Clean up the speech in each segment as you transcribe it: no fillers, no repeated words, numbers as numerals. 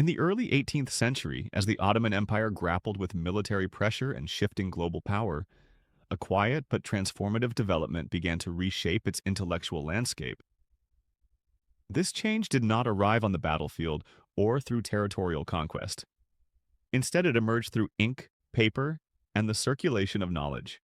In the early 18th century, as the Ottoman Empire grappled with military pressure and shifting global power, a quiet but transformative development began to reshape its intellectual landscape. This change did not arrive on the battlefield or through territorial conquest. Instead, it emerged through ink, paper, and the circulation of knowledge.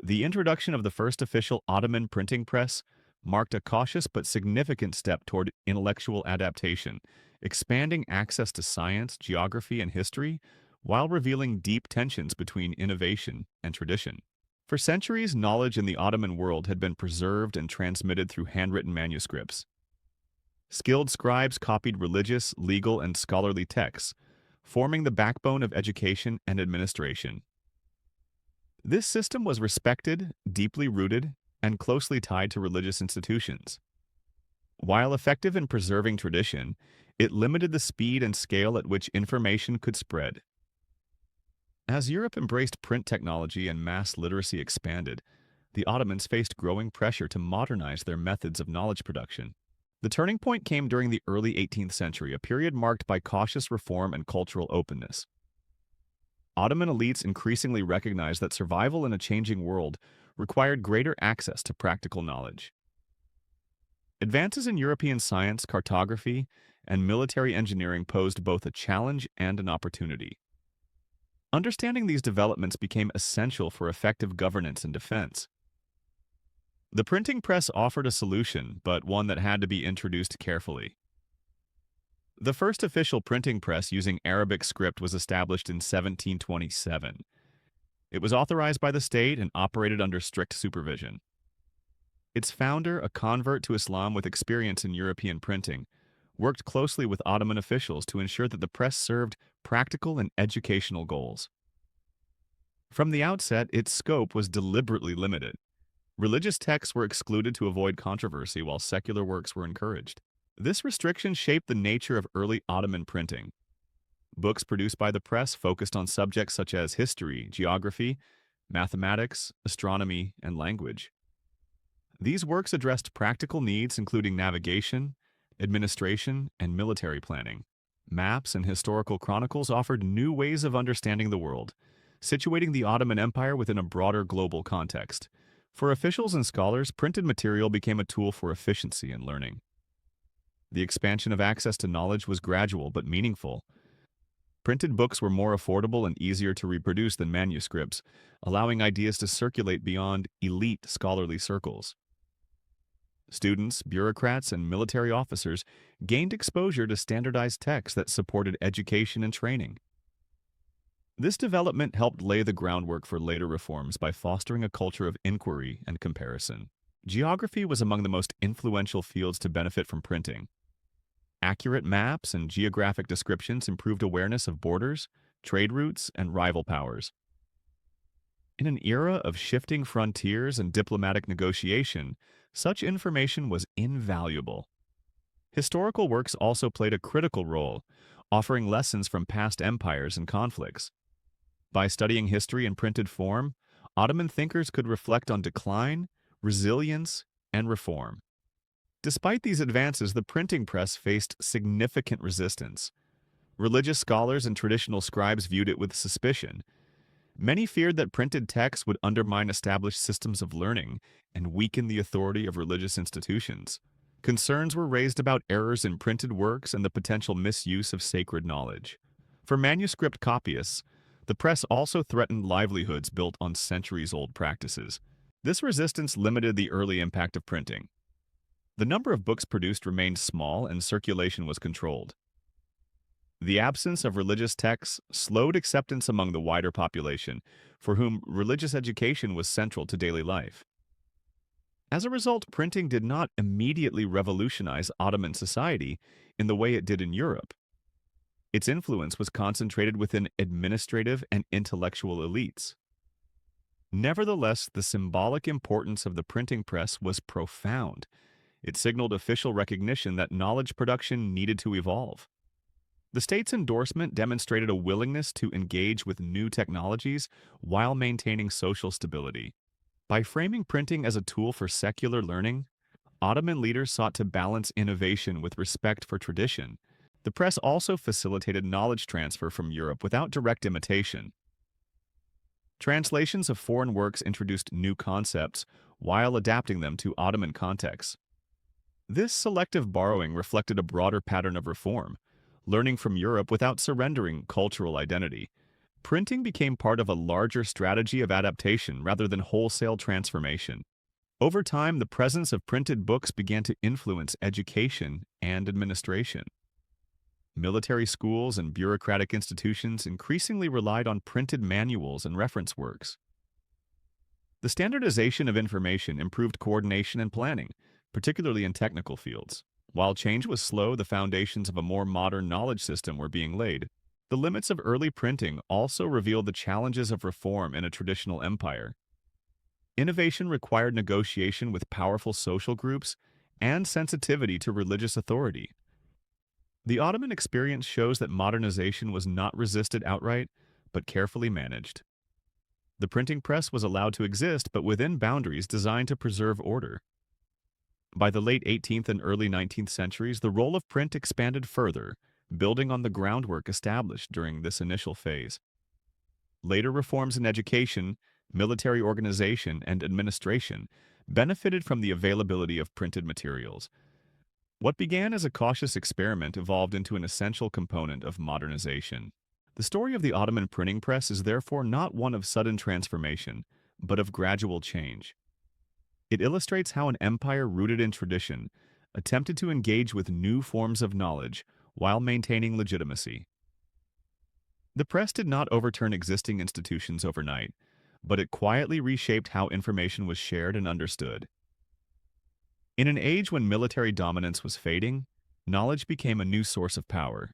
The introduction of the first official Ottoman printing press marked a cautious but significant step toward intellectual adaptation, expanding access to science, geography, and history while revealing deep tensions between innovation and tradition. For centuries, knowledge in the Ottoman world had been preserved and transmitted through handwritten manuscripts. Skilled scribes copied religious, legal, and scholarly texts, forming the backbone of education and administration. This system was respected, deeply rooted, and closely tied to religious institutions. While effective in preserving tradition, it limited the speed and scale at which information could spread. As Europe embraced print technology and mass literacy expanded, the Ottomans faced growing pressure to modernize their methods of knowledge production. The turning point came during the early 18th century, a period marked by cautious reform and cultural openness. Ottoman elites increasingly recognized that survival in a changing world required greater access to practical knowledge. Advances in European science, cartography, and military engineering posed both a challenge and an opportunity. Understanding these developments became essential for effective governance and defense. The printing press offered a solution, but one that had to be introduced carefully. The first official printing press using Arabic script was established in 1727. It was authorized by the state and operated under strict supervision. Its founder, a convert to Islam with experience in European printing, worked closely with Ottoman officials to ensure that the press served practical and educational goals. From the outset, its scope was deliberately limited. Religious texts were excluded to avoid controversy, while secular works were encouraged. This restriction shaped the nature of early Ottoman printing. Books produced by the press focused on subjects such as history, geography, mathematics, astronomy, and language. These works addressed practical needs including navigation, administration, and military planning. Maps and historical chronicles offered new ways of understanding the world, situating the Ottoman Empire within a broader global context. For officials and scholars, printed material became a tool for efficiency and learning. The expansion of access to knowledge was gradual but meaningful. Printed books were more affordable and easier to reproduce than manuscripts, allowing ideas to circulate beyond elite scholarly circles. Students, bureaucrats, and military officers gained exposure to standardized texts that supported education and training. This development helped lay the groundwork for later reforms by fostering a culture of inquiry and comparison. Geography was among the most influential fields to benefit from printing. Accurate maps and geographic descriptions improved awareness of borders, trade routes, and rival powers. In an era of shifting frontiers and diplomatic negotiation, such information was invaluable. Historical works also played a critical role, offering lessons from past empires and conflicts. By studying history in printed form, Ottoman thinkers could reflect on decline, resilience, and reform. Despite these advances, the printing press faced significant resistance. Religious scholars and traditional scribes viewed it with suspicion. Many feared that printed texts would undermine established systems of learning and weaken the authority of religious institutions. Concerns were raised about errors in printed works and the potential misuse of sacred knowledge. For manuscript copyists, the press also threatened livelihoods built on centuries-old practices. This resistance limited the early impact of printing. The number of books produced remained small and circulation was controlled. The absence of religious texts slowed acceptance among the wider population, for whom religious education was central to daily life. As a result, printing did not immediately revolutionize Ottoman society in the way it did in Europe. Its influence was concentrated within administrative and intellectual elites. Nevertheless, the symbolic importance of the printing press was profound. It signaled official recognition that knowledge production needed to evolve. The state's endorsement demonstrated a willingness to engage with new technologies while maintaining social stability. By framing printing as a tool for secular learning, Ottoman leaders sought to balance innovation with respect for tradition. The press also facilitated knowledge transfer from Europe without direct imitation. Translations of foreign works introduced new concepts while adapting them to Ottoman contexts. This selective borrowing reflected a broader pattern of reform, learning from Europe without surrendering cultural identity. Printing became part of a larger strategy of adaptation rather than wholesale transformation. Over time, the presence of printed books began to influence education and administration. Military schools and bureaucratic institutions increasingly relied on printed manuals and reference works. The standardization of information improved coordination and planning, particularly in technical fields. While change was slow, the foundations of a more modern knowledge system were being laid. The limits of early printing also revealed the challenges of reform in a traditional empire. Innovation required negotiation with powerful social groups and sensitivity to religious authority. The Ottoman experience shows that modernization was not resisted outright, but carefully managed. The printing press was allowed to exist, but within boundaries designed to preserve order. By the late 18th and early 19th centuries, the role of print expanded further, building on the groundwork established during this initial phase. Later reforms in education, military organization, and administration benefited from the availability of printed materials. What began as a cautious experiment evolved into an essential component of modernization. The story of the Ottoman printing press is therefore not one of sudden transformation, but of gradual change. It illustrates how an empire rooted in tradition attempted to engage with new forms of knowledge while maintaining legitimacy. The press did not overturn existing institutions overnight, but it quietly reshaped how information was shared and understood. In an age when military dominance was fading, knowledge became a new source of power.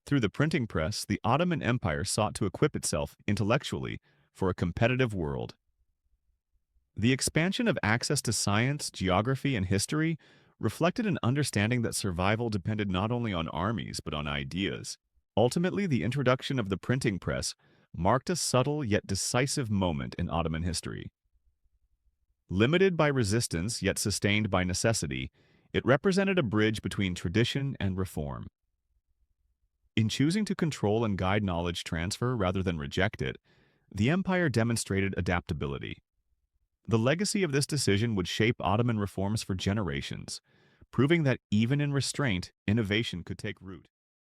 Through the printing press, the Ottoman Empire sought to equip itself intellectually for a competitive world. The expansion of access to science, geography, and history reflected an understanding that survival depended not only on armies but on ideas. Ultimately, the introduction of the printing press marked a subtle yet decisive moment in Ottoman history. Limited by resistance yet sustained by necessity, it represented a bridge between tradition and reform. In choosing to control and guide knowledge transfer rather than reject it, the empire demonstrated adaptability. The legacy of this decision would shape Ottoman reforms for generations, proving that even in restraint, innovation could take root.